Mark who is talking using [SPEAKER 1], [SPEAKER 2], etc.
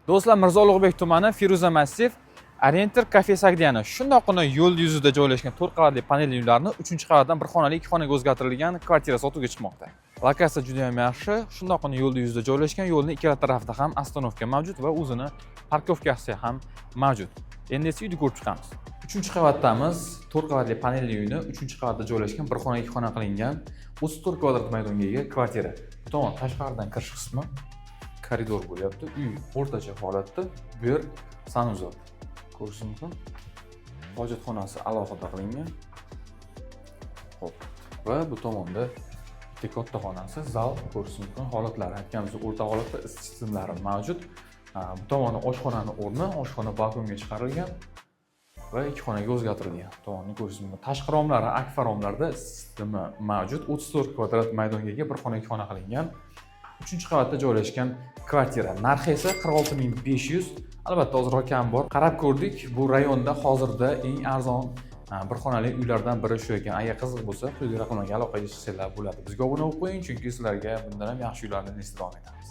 [SPEAKER 1] Do'stlar, Mirzo Ulug'bek tumani Feruza Massiv Orientir Cafe Sagdiana shundoqqina yo'l yuzida joylashgan 4 qavatli panelli uylarni 3-qavatdan bir xonali 2 xonaga o'zgartirilgan kvartira sotuvga chiqmoqda. Lokatsiya juda ham yaxshi. Shundoqqina yo'l yuzida joylashgan, yo'lning ikkala tarafida ham ostanovka mavjud va o'zini parkovkasi ham mavjud. Endi esa uyni ko'rib chiqamiz. 3-qavatdamiz. 4 qavatli panelli uyni 3-qavatda joylashgan bir xona 2 xona qilingan 34 kvadrat maydonga ega kvartira. Bu tomon tashqaridan kirish qismi koridor bo'lyapti. Uy o'rtacha holatda. Bu yer sanuzor. Ko'rishingiz mumkin. Hojatxonasi alohida qilingan. Xo'p. Va bu tomonda bitta katta xonasi, zal ko'rishingiz mumkin. Holatlari aytganimizdek, o'rta holatda isitish tizimlari mavjud. Bu tomoni oshxonani o'rni, oshxona balkonga chiqarilgan va 2 xonaga o'zgartirilgan. Tomonni ko'rishingiz mumkin. Tashqi romlari akfa romlarda sistemi mavjud. 34 kvadrat maydonga ega bir xona 2 xona qilingan. 3-qavatda joylashgan kvartira. Narxi esa 46500. Albatta, ozroq kam bor. Qarab ko'rdik. Bu rayonda hozirda eng arzon bir xonali uylardan biri shu ekan. Agar qiziq bo'lsa, quyidagi raqamlarga aloqaga chiqsanglar bo'ladi. Bizga obuna bo'lib qo'ying, chunki sizlarga bundan ham yaxshi uylarni eslatib olamiz.